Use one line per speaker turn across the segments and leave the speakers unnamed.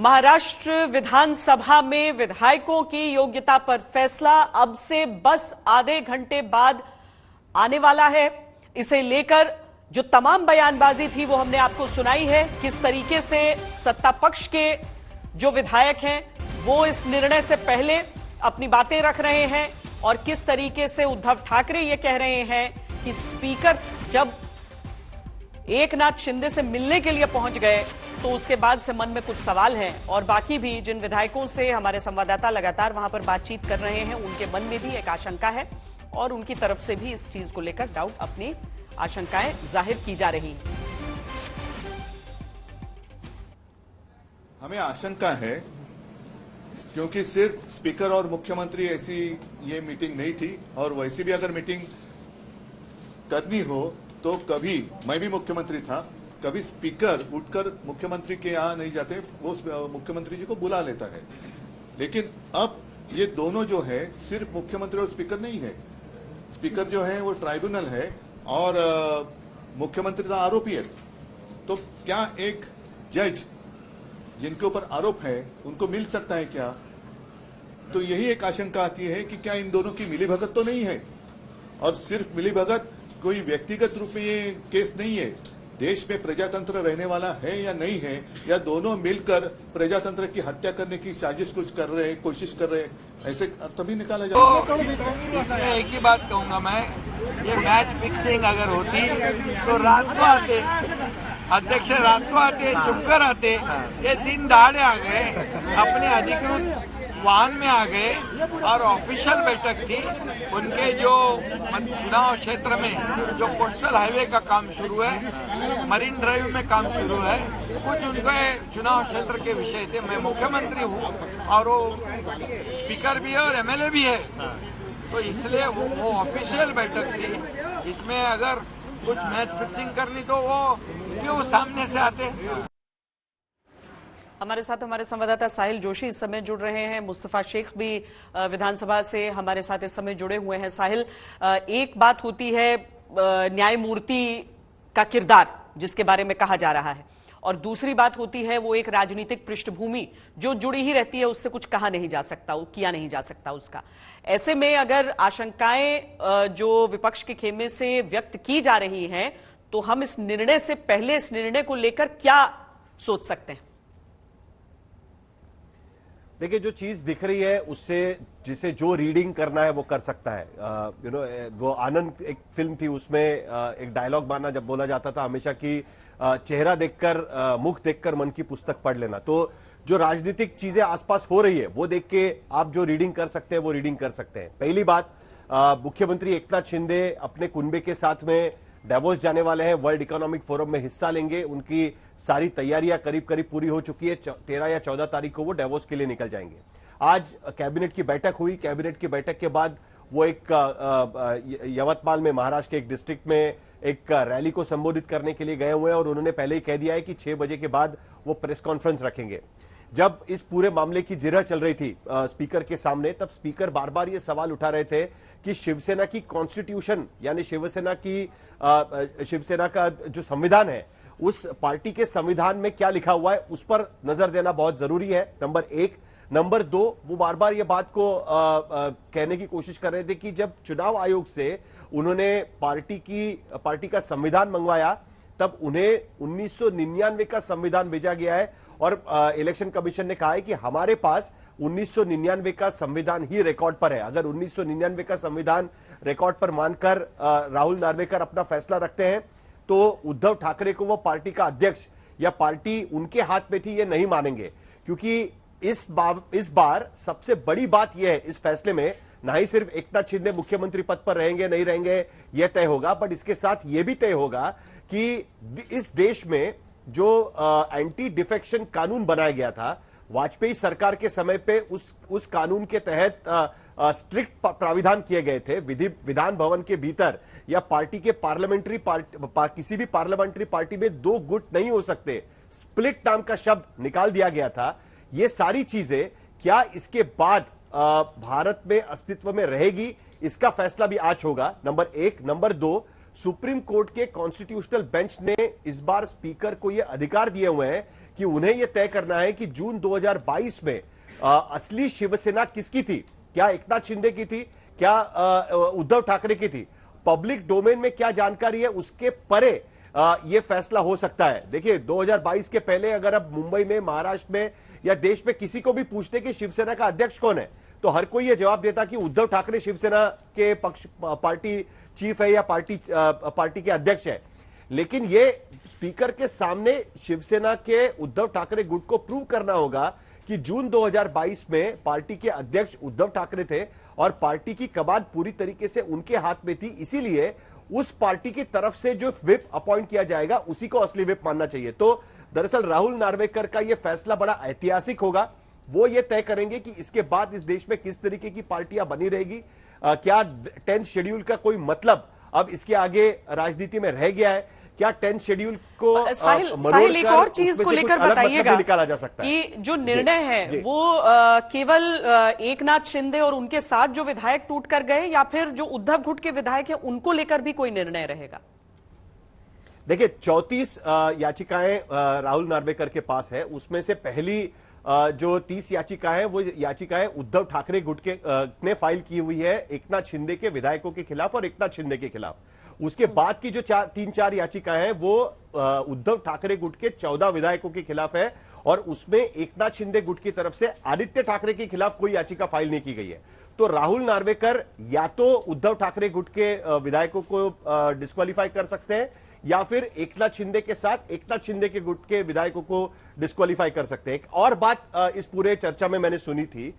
महाराष्ट्र विधानसभा में विधायकों की योग्यता पर फैसला अब से बस आधे घंटे बाद आने वाला है। इसे लेकर जो तमाम बयानबाजी थी वो हमने आपको सुनाई है। किस तरीके से सत्ता पक्ष के जो विधायक हैं वो इस निर्णय से पहले अपनी बातें रख रहे हैं और किस तरीके से उद्धव ठाकरे ये कह रहे हैं कि स्पीकर जब एकनाथ शिंदे से मिलने के लिए पहुंच गए तो उसके बाद से मन में कुछ सवाल हैं। और बाकी भी जिन विधायकों से हमारे संवाददाता लगातार वहां पर बातचीत कर रहे हैं उनके मन में भी एक आशंका है और उनकी तरफ से भी इस चीज को लेकर डाउट अपनी आशंकाएं जाहिर की जा रही हैं।
हमें आशंका है क्योंकि सिर्फ स्पीकर और मुख्यमंत्री ऐसी ये मीटिंग नहीं थी और वैसी भी अगर मीटिंग करनी हो तो कभी मैं भी मुख्यमंत्री था, कभी स्पीकर उठकर मुख्यमंत्री के यहाँ नहीं जाते, वो मुख्यमंत्री जी को बुला लेता है। लेकिन अब ये दोनों जो है सिर्फ मुख्यमंत्री और स्पीकर नहीं है। स्पीकर जो है वो ट्राइब्यूनल है और मुख्यमंत्री का आरोपी है। तो क्या एक जज जिनके ऊपर आरोप है उनको मिल सकता है क्या? तो यही एक आशंका आती है कि क्या इन दोनों की मिलीभगत तो नहीं है। और सिर्फ मिलीभगत कोई व्यक्तिगत रूप में ये केस नहीं है। देश में प्रजातंत्र रहने वाला है या नहीं है, या दोनों मिलकर प्रजातंत्र की हत्या करने की साजिश कुछ कर रहे हैं, कोशिश कर रहे हैं, ऐसे तभी निकाला जाए।
तो इसमें एक ही बात कहूंगा मैं, ये मैच फिक्सिंग अगर होती तो रात को आते, अध्यक्ष रात को आते, चुपकर आते। ये दिन दहाड़े आ गए, अपने अधिकृत वाहन में आ गए और ऑफिशियल बैठक थी। उनके जो चुनाव क्षेत्र में जो कोस्टल हाईवे का काम शुरू है, मरीन ड्राइव में काम शुरू है, कुछ उनके चुनाव क्षेत्र के विषय थे। मैं मुख्यमंत्री हूँ और वो स्पीकर भी है और एमएलए भी है, तो इसलिए वो ऑफिशियल बैठक थी। इसमें अगर कुछ मैच फिक्सिंग करनी तो वो क्यों सामने से आते।
हमारे साथ हमारे संवाददाता साहिल जोशी इस समय जुड़ रहे हैं। मुस्तफा शेख भी विधानसभा से हमारे साथ इस समय जुड़े हुए हैं। साहिल, एक बात होती है न्यायमूर्ति का किरदार जिसके बारे में कहा जा रहा है, और दूसरी बात होती है वो एक राजनीतिक पृष्ठभूमि जो जुड़ी ही रहती है, उससे कुछ कहा नहीं जा सकता, किया नहीं जा सकता उसका। ऐसे में अगर आशंकाएं जो विपक्ष के खेमे से व्यक्त की जा रही हैं तो हम इस निर्णय से पहले इस निर्णय को लेकर क्या सोच सकते हैं?
देखिए, जो चीज दिख रही है उससे जिसे जो रीडिंग करना है वो कर सकता है। वो आनंद एक फिल्म थी, उसमें एक डायलॉग माना जब बोला जाता था हमेशा कि चेहरा देखकर मुख देखकर मन की पुस्तक पढ़ लेना। तो जो राजनीतिक चीजें आसपास हो रही है वो देख के आप जो रीडिंग कर सकते हैं वो रीडिंग कर सकते हैं। पहली बात, मुख्यमंत्री एकनाथ शिंदे अपने कुनबे के साथ में डेवोस जाने वाले हैं, वर्ल्ड इकोनॉमिक फोरम में हिस्सा लेंगे। उनकी सारी तैयारियां करीब करीब पूरी हो चुकी है। 13 या 14 तारीख को वो डेवोस के लिए निकल जाएंगे। आज कैबिनेट की बैठक हुई। कैबिनेट की बैठक के बाद वो एक यवतमाल में, महाराष्ट्र के एक डिस्ट्रिक्ट में एक रैली को संबोधित करने के लिए गए हुए हैं और उन्होंने पहले ही कह दिया है कि 6 बजे के बाद वो प्रेस कॉन्फ्रेंस रखेंगे। जब इस पूरे मामले की जिरह चल रही थी स्पीकर के सामने, तब स्पीकर बार बार ये सवाल उठा रहे थे कि शिवसेना की कॉन्स्टिट्यूशन, यानी शिवसेना का जो संविधान है, उस पार्टी के संविधान में क्या लिखा हुआ है उस पर नजर देना बहुत जरूरी है, नंबर 1। नंबर 2, वो बार बार ये बात को कहने की कोशिश कर रहे थे कि जब चुनाव आयोग से उन्होंने पार्टी का संविधान मंगवाया तब उन्हें 1999 का संविधान भेजा गया है और इलेक्शन कमीशन ने कहा है कि हमारे पास 1999 का संविधान ही रिकॉर्ड पर है। अगर 1999 का संविधान रिकॉर्ड पर मानकर राहुल नार्वेकर अपना फैसला रखते हैं तो उद्धव ठाकरे को वो पार्टी का अध्यक्ष या पार्टी उनके हाथ में थी ये नहीं मानेंगे। क्योंकि इस बार सबसे बड़ी बात यह है इस फैसले में, ना ही सिर्फ एकनाथ शिंदे मुख्यमंत्री पद पर रहेंगे नहीं रहेंगे यह तय होगा, बट इसके साथ यह भी तय होगा कि इस देश में जो एंटी डिफेक्शन कानून बनाया गया था वाजपेयी सरकार के समय पे, उस कानून के तहत स्ट्रिक्ट प्राविधान किए गए थे। विधान भवन के भीतर या पार्टी के किसी भी पार्लियामेंट्री पार्टी में 2 गुट नहीं हो सकते, स्प्लिट नाम का शब्द निकाल दिया गया था। ये सारी चीजें क्या इसके बाद भारत में अस्तित्व में रहेगी, इसका फैसला भी आज होगा, नंबर 1। नंबर 2, सुप्रीम कोर्ट के कॉन्स्टिट्यूशनल बेंच ने इस बार स्पीकर को यह अधिकार दिए हुए हैं कि उन्हें यह तय करना है कि जून 2022 में असली शिवसेना किसकी थी। क्या एकनाथ शिंदे की थी, क्या उद्धव ठाकरे की थी। पब्लिक डोमेन में क्या जानकारी है उसके परे यह फैसला हो सकता है। देखिए 2022 के पहले अगर अब मुंबई में, महाराष्ट्र में या देश में किसी को भी पूछते कि शिवसेना का अध्यक्ष कौन है, तो हर कोई यह जवाब देता कि उद्धव ठाकरे शिवसेना के पक्ष पार्टी चीफ है या पार्टी के अध्यक्ष है। लेकिन यह स्पीकर के सामने शिवसेना के उद्धव ठाकरे गुट को प्रूव करना होगा कि जून 2022 में पार्टी के अध्यक्ष उद्धव ठाकरे थे और पार्टी की कमान पूरी तरीके से उनके हाथ में थी। इसीलिए उस पार्टी की तरफ से जो व्हिप अपॉइंट किया जाएगा उसी को असली व्हिप मानना चाहिए। तो दरअसल राहुल नार्वेकर का यह फैसला बड़ा ऐतिहासिक होगा। वो ये तय करेंगे कि इसके बाद इस देश में किस तरीके की पार्टियां बनी रहेगी। क्या 10th शेड्यूल का कोई मतलब अब इसके आगे राजनीति में रह गया है? क्या 10th शेड्यूल को
साहिल एक और चीज को लेकर बताइएगा
निकाला जा सकता है
कि जो निर्णय है वो केवल एकनाथ शिंदे और उनके साथ जो विधायक टूट कर गए या फिर जो उद्धव गुट के विधायक है उनको लेकर भी कोई निर्णय रहेगा?
देखिए 34 याचिकाएं राहुल नार्वेकर के पास है। उसमें से पहली जो 30 याचिका है वो याचिकाएं उद्धव ठाकरे गुट के ने फाइल की हुई है एकनाथ शिंदे के विधायकों के खिलाफ और एकनाथ शिंदे के खिलाफ। उसके बाद की जो 3-4 याचिकाएं हैं वो उद्धव ठाकरे गुट के 14 विधायकों के खिलाफ है और उसमें एकनाथ शिंदे गुट की तरफ से आदित्य ठाकरे के खिलाफ कोई याचिका फाइल नहीं की गई है। तो राहुल नार्वेकर या तो उद्धव ठाकरे गुट के विधायकों को डिस्क्वालीफाई कर सकते हैं या फिर एकनाथ शिंदे के साथ एकनाथ शिंदे के गुट के विधायकों को डिस्क्वालीफाई कर सकते हैं। एक और बात इस पूरे चर्चा में मैंने सुनी थी,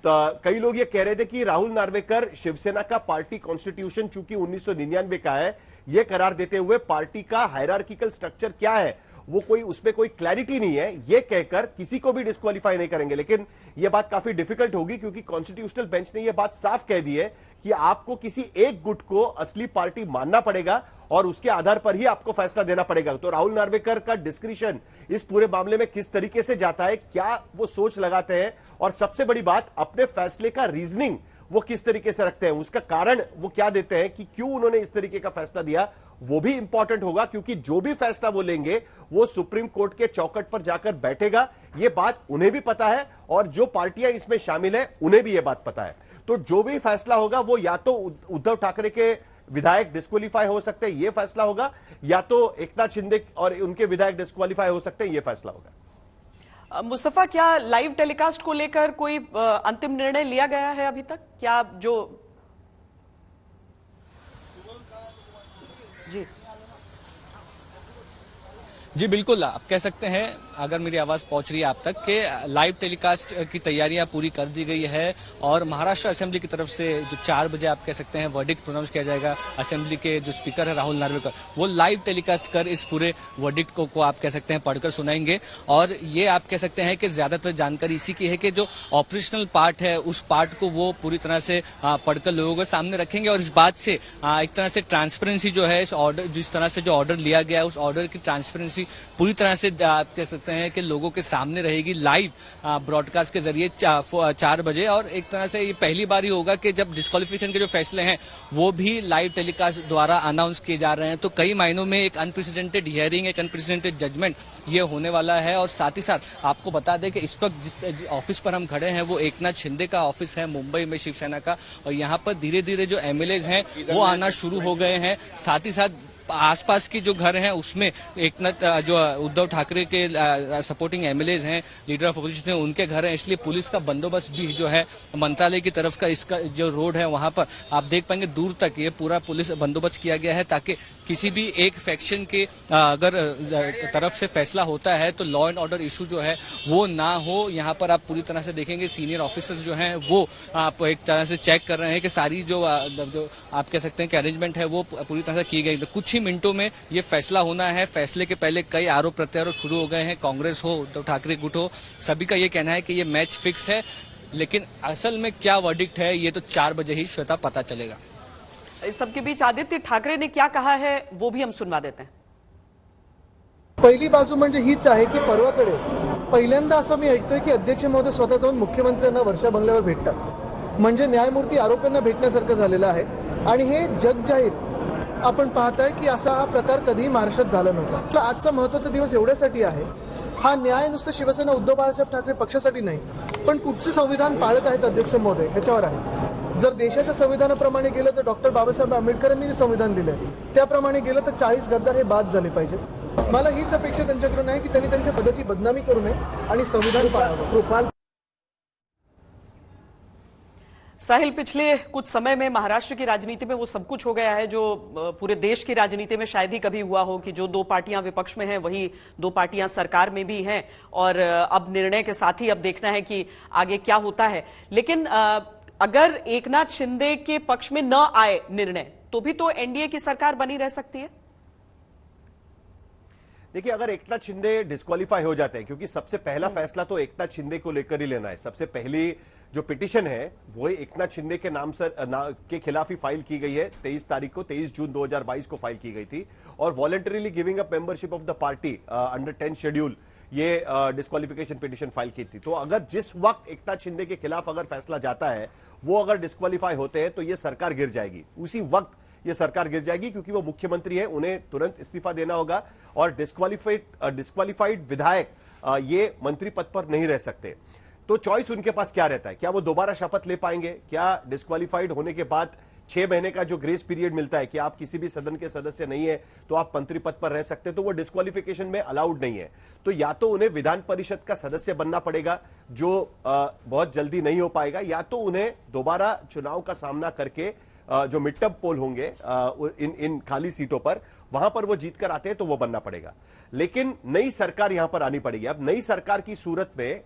तो कई लोग ये कह रहे थे कि राहुल नार्वेकर शिवसेना का पार्टी कॉन्स्टिट्यूशन चूंकि 1999 का है, यह करार देते हुए पार्टी का हायरार्किकल स्ट्रक्चर क्या है वो उसमें कोई क्लैरिटी नहीं है, ये कहकर किसी को भी डिस्क्वालीफाई नहीं करेंगे। लेकिन यह बात काफी डिफिकल्ट होगी क्योंकि कॉन्स्टिट्यूशनल बेंच ने यह बात साफ कह दी है कि आपको किसी एक गुट को असली पार्टी मानना पड़ेगा और उसके आधार पर ही आपको फैसला देना पड़ेगा। तो राहुल नार्वेकर का डिस्क्रिशन इस पूरे मामले में किस तरीके से जाता है, क्या वो सोच लगाते हैं और सबसे बड़ी बात अपने फैसले का रीजनिंग वो किस तरीके से रखते हैं, उसका कारण वो क्या देते हैं कि क्यों उन्होंने इस तरीके का फैसला दिया, वो भी इंपॉर्टेंट होगा। क्योंकि जो भी फैसला वो लेंगे वो सुप्रीम कोर्ट के चौखट पर जाकर बैठेगा, ये बात उन्हें भी पता है और जो पार्टियां इसमें शामिल है उन्हें भी ये बात पता है। तो जो भी फैसला होगा वो या तो उद्धव ठाकरे के विधायक डिस्क्वालीफाई हो सकते हैं, यह फैसला होगा, या तो एकनाथ शिंदे और उनके विधायक डिस्क्वालीफाई हो सकते हैं, यह फैसला होगा।
मुस्तफा, क्या लाइव टेलीकास्ट को लेकर कोई अंतिम निर्णय लिया गया है अभी तक? क्या जो
जी बिल्कुल, आप कह सकते हैं, अगर मेरी आवाज पहुंच रही है आप तक, कि लाइव टेलीकास्ट की तैयारियां पूरी कर दी गई है और महाराष्ट्र असेंबली की तरफ से जो 4 बजे आप कह सकते हैं वर्डिक्ट प्रोनाउंस किया जाएगा, असेंबली के जो स्पीकर है राहुल नार्वेकर वो लाइव टेलीकास्ट कर इस पूरे वर्डिक्ट को आप कह सकते हैं पढ़कर सुनाएंगे। और ये आप कह सकते हैं कि ज्यादातर जानकारी इसी की है कि जो ऑपरेशनल पार्ट है उस पार्ट को वो पूरी तरह से पढ़कर लोगों के सामने रखेंगे और इस बात से एक तरह से ट्रांसपेरेंसी जो है, इस ऑर्डर जिस तरह से जो ऑर्डर लिया गया है उस ऑर्डर की ट्रांसपेरेंसी पूरी तरह से आप कह सकते हैं कि लोगों के सामने रहेगी लाइव ब्रॉडकास्ट के जरिए 4 बजे। और एक तरह से ये पहली बार ही होगा कि जब डिस्क्वालिफिकेशन के जो फैसले हैं वो भी लाइव टेलीकास्ट द्वारा अनाउंस किए जा रहे हैं। तो कई मायनों में एक अनप्रेसिडेंटेड हियरिंग, एक अनप्रेसिडेंटेड जजमेंट ये होने वाला है। और साथ ही साथ आपको बता दें कि इस वक्त जिस ऑफिस पर हम खड़े हैं वो एकनाथ शिंदे का ऑफिस है मुंबई में, शिवसेना का, और यहाँ पर धीरे धीरे जो एमएलएज हैं वो आना शुरू हो गए हैं। साथ ही साथ आसपास की जो घर हैं उसमें एकनाथ जो उद्धव ठाकरे के सपोर्टिंग एमएलएज हैं, लीडर ऑफ अपोजिशन, उनके घर हैं, इसलिए पुलिस का बंदोबस्त भी जो है मंत्रालय की तरफ का इसका जो रोड है वहां पर आप देख पाएंगे दूर तक ये पूरा पुलिस बंदोबस्त किया गया है ताकि किसी भी एक फैक्शन के अगर तरफ से फैसला होता है तो लॉ एंड ऑर्डर इशू जो है वो ना हो। यहाँ पर आप पूरी तरह से देखेंगे सीनियर ऑफिसर्स जो हैं वो आप एक तरह से चेक कर रहे हैं कि सारी जो आप कह सकते हैं कि अरेंजमेंट है वो पूरी तरह से की गई। कुछ ही मिनटों में ये फैसला होना है। फैसले के पहले कई आरोप प्रत्यारोप शुरू हो गए हैं, कांग्रेस हो, उद्धव ठाकरे गुट हो, सभी का ये कहना है कि ये मैच फिक्स है। लेकिन असल में क्या वर्डिक्ट है ये तो 4 बजे ही श्वेता पता चलेगा।
इस सबके बीच आदित्य ठाकरे ने क्या कहा है वो भी हम सुनवा देते हैं।
पहिली बाजू म्हणजे हीच आहे की परवाकडे पहिल्यांदा असं मी ऐकतोय की अध्यक्ष महोदय स्वतः जाऊन मुख्यमंत्र्यांना वर्षा बंगल्यावर भेटतात, म्हणजे न्यायमूर्ती आरोपींना भेटण्यासारखं झालेलं आहे। आणि हे जग जाहीर आपण पाहताय की असा हा प्रकार कधीही महाराष्ट्रात झाला नव्हता। आजचा महत्त्वाचा दिवस एवढ्यासाठी आहे हा न्याय नुसतं शिवसेना उद्धव बाळासाहेब ठाकरे पक्षासाठी नाही, पण कुठचे संविधान पाळत आहेत अध्यक्ष महोदय ह्याच्यावर आहे. जर देशाच्या संविधानाप्रमाणे गेलं तर डॉक्टर बाबासाहेब आंबेडकरांनी जे संविधान दिलंय त्याप्रमाणे गेलं तर 40 गद्दार हे बाद झाले पाहिजेत. मला हीच अपेक्षा त्यांच्याकडून आहे की त्यांनी त्यांच्या पदाची बदनामी करू नये आणि संविधान पाळावं.
साहिल, पिछले कुछ समय में महाराष्ट्र की राजनीति में वो सब कुछ हो गया है जो पूरे देश की राजनीति में शायद ही कभी हुआ हो कि जो दो पार्टियां विपक्ष में हैं वही दो पार्टियां सरकार में भी हैं, और अब निर्णय के साथ ही अब देखना है कि आगे क्या होता है. लेकिन अगर एकनाथ शिंदे के पक्ष में न आए निर्णय तो भी तो एनडीए की सरकार बनी रह सकती है.
देखिए, अगर एकनाथ शिंदे डिस्क्वालीफाई हो जाते हैं, क्योंकि सबसे पहला फैसला तो एकनाथ शिंदे को लेकर ही लेना है. सबसे पहली जो पिटीशन है वो एकनाथ शिंदे के नाम के खिलाफ ही फाइल की गई है. 23 जून 2022 को फाइल की गई थी, और voluntarily giving up membership of the party under 10 schedule ये डिस्क्वालिफिकेशन पिटीशन फाइल की थी. तो अगर जिस वक्त एकनाथ शिंदे के खिलाफ अगर फैसला जाता है, वो अगर डिस्क्वालीफाई होते हैं तो ये सरकार गिर जाएगी. उसी वक्त ये सरकार गिर जाएगी, क्योंकि वो मुख्यमंत्री है, उन्हें तुरंत इस्तीफा देना होगा, और डिस्क्वालिफाइड विधायक ये मंत्री पद पर नहीं रह सकते. तो चॉइस उनके पास क्या रहता है? क्या वो दोबारा शपथ ले पाएंगे? क्या डिस्क्वालिफाइड होने के बाद 6 महीने का जो ग्रेस पीरियड मिलता है कि आप किसी भी सदन के सदस्य नहीं है तो आप मंत्री पद पर रह सकते, तो वो डिस्क्वालिफिकेशन में अलाउड नहीं है. तो या तो उन्हें विधान परिषद का सदस्य बनना पड़ेगा, जो बहुत जल्दी नहीं हो पाएगा, या तो उन्हें दोबारा चुनाव का सामना करके जो मिड टर्म पोल होंगे इन खाली सीटों पर, वहां पर वो जीत कर आते हैं तो वो बनना पड़ेगा. लेकिन नई सरकार यहां पर आनी पड़ेगी. अब नई सरकार की सूरत में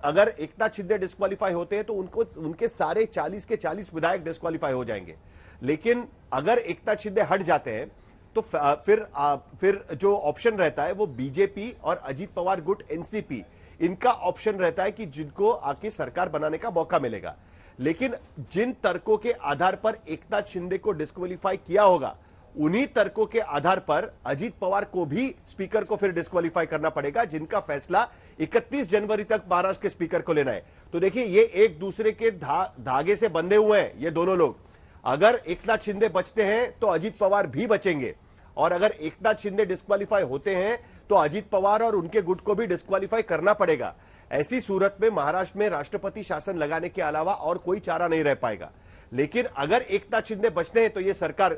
अगर एकनाथ शिंदे डिस्क्वालीफाई होते हैं तो उनके सारे 40 के 40 विधायक डिस्क्वालीफाई हो जाएंगे. लेकिन अगर एकनाथ शिंदे हट जाते हैं तो फिर जो ऑप्शन रहता है वो बीजेपी और अजीत पवार गुट एनसीपी, इनका ऑप्शन रहता है कि जिनको आके सरकार बनाने का मौका मिलेगा. लेकिन जिन तर्कों के आधार पर एकनाथ शिंदे को डिस्क्वालीफाई किया होगा, उन्हीं तर्कों के आधार पर अजीत पवार को भी स्पीकर को फिर डिस्क्वालीफाई करना पड़ेगा, जिनका फैसला 31 जनवरी तक महाराष्ट्र के स्पीकर को लेना है. तो देखिए, ये एक दूसरे के धागे से बंधे हुए हैं ये दोनों लोग. अगर एकनाथ शिंदे बचते हैं तो अजीत पवार भी बचेंगे, और अगर एकनाथ शिंदे डिस्क्वालीफाई होते हैं तो अजीत पवार और उनके गुट को भी डिस्क्वालीफाई करना पड़ेगा. ऐसी सूरत में महाराष्ट्र में राष्ट्रपति शासन लगाने के अलावा और कोई चारा नहीं रह पाएगा. लेकिन अगर एकनाथ शिंदे बचते हैं तो यह सरकार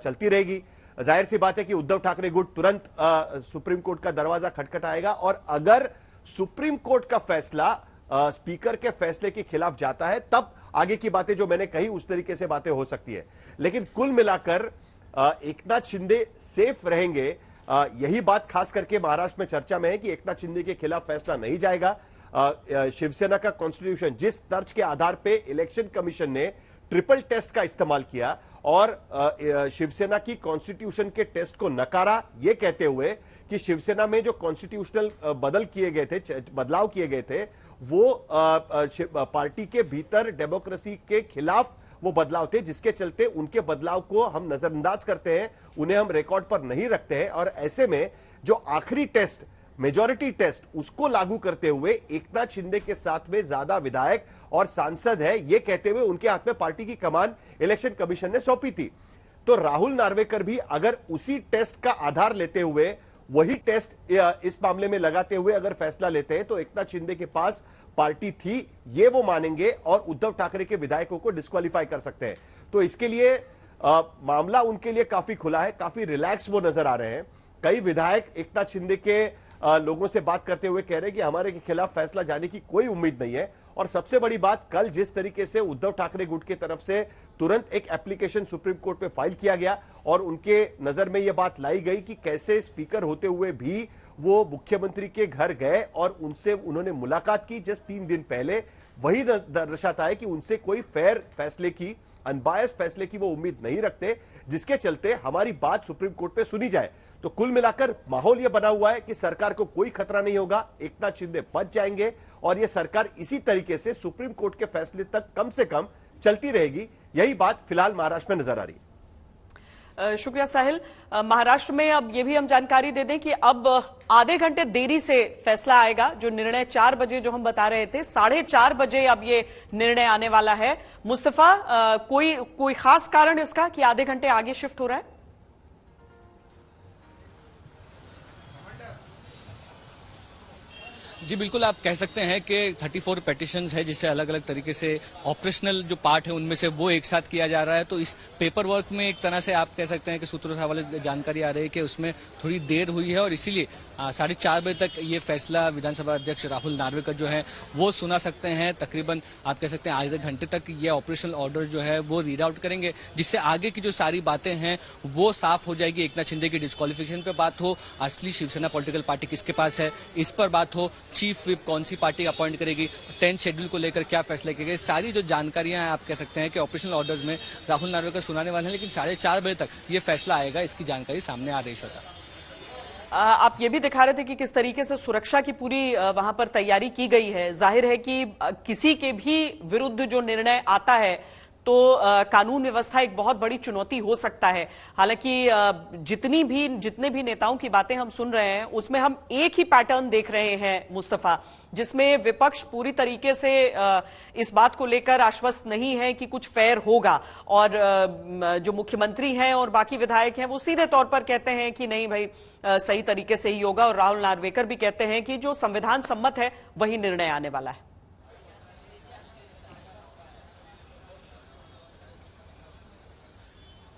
चलती रहेगी. जाहिर सी बात है कि उद्धव ठाकरे गुट तुरंत सुप्रीम कोर्ट का दरवाजा खटखटाएगा, और अगर सुप्रीम कोर्ट का फैसला स्पीकर के फैसले के खिलाफ जाता है, तब आगे की बातें जो मैंने कही उस तरीके से बातें हो सकती है. लेकिन कुल मिलाकर एकनाथ शिंदे सेफ रहेंगे, यही बात खास करके महाराष्ट्र में चर्चा में है कि एकनाथ शिंदे के खिलाफ फैसला नहीं जाएगा. शिवसेना का कॉन्स्टिट्यूशन जिस तर्ज के आधार पे इलेक्शन कमीशन ने ट्रिपल टेस्ट का इस्तेमाल किया और शिवसेना की कॉन्स्टिट्यूशन के टेस्ट को नकारा, यह कहते हुए कि शिवसेना में जो कॉन्स्टिट्यूशनल बदलाव किए गए थे वो पार्टी के भीतर डेमोक्रेसी के खिलाफ वो बदलाव थे, जिसके चलते उनके बदलाव को हम नजरअंदाज करते हैं, उन्हें हम रिकॉर्ड पर नहीं रखते हैं. और ऐसे में जो आखिरी टेस्ट, मेजॉरिटी टेस्ट, उसको लागू करते हुए एकनाथ शिंदे के साथ में ज्यादा विधायक और सांसद है, ये कहते हुए उनके हाथ में पार्टी की कमान इलेक्शन कमीशन ने सौंपी थी. तो राहुल नार्वेकर भी अगर उसी टेस्ट का आधार लेते हुए, वही टेस्ट इस मामले में लगाते हुए अगर फैसला लेते हैं तो एकनाथ शिंदे के पास पार्टी थी, ये वो मानेंगे और उद्धव ठाकरे के विधायकों को डिस्क्वालीफाई कर सकते हैं. तो इसके लिए मामला उनके लिए काफी खुला है, काफी रिलैक्स वो नजर आ रहे हैं. कई विधायक एकनाथ शिंदे के लोगों से बात करते हुए कह रहे हैं कि हमारे के खिलाफ फैसला जाने की कोई उम्मीद नहीं है. और सबसे बड़ी बात, कल जिस तरीके से उद्धव ठाकरे गुट की तरफ से तुरंत एक एप्लीकेशन सुप्रीम कोर्ट में फाइल किया गया और उनके नजर में यह बात लाई गई कि कैसे स्पीकर होते हुए भी वो मुख्यमंत्री के घर गए और उनसे उन्होंने मुलाकात की जस्ट 3 दिन पहले, वही दर्शाता है कि उनसे कोई फेयर फैसले की, अनबायस्ड फैसले की वो उम्मीद नहीं रखते, जिसके चलते हमारी बात सुप्रीम कोर्ट पे सुनी जाए. तो कुल मिलाकर माहौल यह बना हुआ है कि सरकार को कोई खतरा नहीं होगा, एकनाथ शिंदे बच जाएंगे और यह सरकार इसी तरीके से सुप्रीम कोर्ट के फैसले तक कम से कम चलती रहेगी. यही बात फिलहाल महाराष्ट्र में नजर आ रही है.
शुक्रिया साहिल. महाराष्ट्र में अब ये भी हम जानकारी दे दें कि अब आधे घंटे देरी से फैसला आएगा. जो निर्णय 4 बजे जो हम बता रहे थे, 4:30 बजे अब ये निर्णय आने वाला है. मुस्तफा, कोई खास कारण इसका कि आधे घंटे आगे शिफ्ट हो रहा है?
जी बिल्कुल, आप कह सकते हैं कि 34 पेटिशंस है जिसे अलग अलग तरीके से ऑपरेशनल जो पार्ट है उनमें से वो एक साथ किया जा रहा है। तो इस पेपर वर्क में एक तरह से आप कह सकते हैं कि सूत्रों से हवाले जानकारी आ रही है कि उसमें थोड़ी देर हुई है और इसीलिए 4:30 बजे तक ये फैसला विधानसभा अध्यक्ष राहुल नार्वेकर जो है वो सुना सकते हैं। तकरीबन आप कह सकते हैं आधे घंटे तक ये ऑपरेशनल ऑर्डर जो है वो रीड आउट करेंगे, जिससे आगे की जो सारी बातें हैं वो साफ हो जाएगी। एकनाथ शिंदे की डिस्क्वालिफिकेशन पे बात हो, असली शिवसेना पॉलिटिकल पार्टी किसके पास है इस पर बात हो, चीफ विप कौन सी पार्टी अपॉइंट करेगी, 10th शेड्यूल को लेकर क्या फैसले किए गए, सारी जो जानकारियां आप कह सकते हैं कि ऑपरेशनल ऑर्डर्स में राहुल नार्वेकर सुनाने वाले हैं। लेकिन 4:30 बजे तक ये फैसला आएगा, इसकी जानकारी सामने आ रही है।
आप ये भी दिखा रहे थे कि किस तरीके से सुरक्षा की पूरी वहां पर तैयारी की गई है। जाहिर है कि किसी के भी विरुद्ध जो निर्णय आता है तो कानून व्यवस्था एक बहुत बड़ी चुनौती हो सकता है। हालांकि जितने भी नेताओं की बातें हम सुन रहे हैं उसमें हम एक ही पैटर्न देख रहे हैं मुस्तफा, जिसमें विपक्ष पूरी तरीके से इस बात को लेकर आश्वस्त नहीं है कि कुछ फेयर होगा और जो मुख्यमंत्री हैं और बाकी विधायक हैं वो सीधे तौर पर कहते हैं कि नहीं भाई सही तरीके से ही होगा, और राहुल नार्वेकर भी कहते हैं कि जो संविधान सम्मत है वही निर्णय आने वाला है।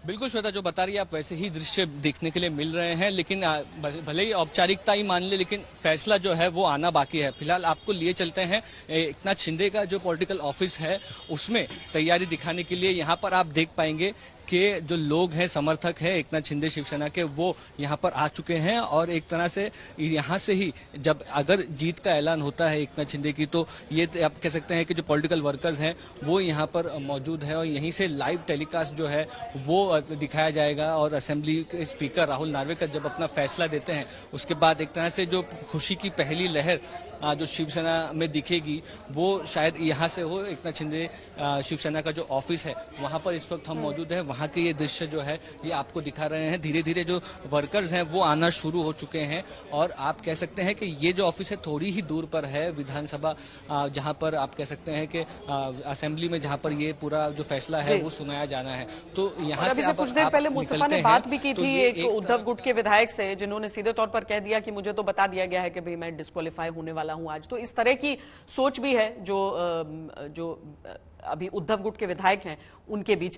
बिल्कुल श्वेता, जो बता रही है आप वैसे ही दृश्य देखने के लिए मिल रहे हैं। लेकिन भले ही औपचारिकता ही मान ले, लेकिन फैसला जो है वो आना बाकी है। फिलहाल आपको लिए चलते हैं एकनाथ शिंदे का जो पॉलिटिकल ऑफिस है उसमें तैयारी दिखाने के लिए। यहाँ पर आप देख पाएंगे कि जो लोग हैं, समर्थक हैं एकनाथ शिंदे शिवसेना के, वो यहाँ पर आ चुके हैं और एक तरह से यहाँ से ही जब अगर जीत का ऐलान होता है एकनाथ शिंदे की तो ये आप कह सकते हैं कि जो पॉलिटिकल वर्कर्स हैं वो यहाँ पर मौजूद है और यहीं से लाइव टेलीकास्ट जो है वो दिखाया जाएगा। और असेंबली के स्पीकर राहुल नार्वेकर जब अपना फैसला देते हैं उसके बाद एक तरह से जो खुशी की पहली लहर जो शिवसेना में दिखेगी वो शायद यहाँ से हो। एकनाथ शिंदे शिवसेना का जो ऑफिस है वहाँ पर इस वक्त हम मौजूद हैं। वहाँ के ये दृश्य जो है ये आपको दिखा रहे हैं। धीरे धीरे जो वर्कर्स हैं वो आना शुरू हो चुके हैं और आप कह सकते हैं कि ये जो ऑफिस है थोड़ी ही दूर पर है विधानसभा, जहाँ पर आप कह सकते हैं कि असेंबली में जहाँ पर ये पूरा जो फैसला है वो सुनाया जाना है। तो यहाँ से
कुछ देर पहले मुस्तफा ने बात भी की थी एक उद्धव गुट के विधायक से, जिन्होंने सीधे तौर पर कह दिया कि मुझे तो बता दिया गया है कि भाई मैं डिस्क्वालीफाई होने वाला हूं आज। तो इस तरह की सोच भी है जो अभी उद्धव गुट के विधायक हैं उनके बीच।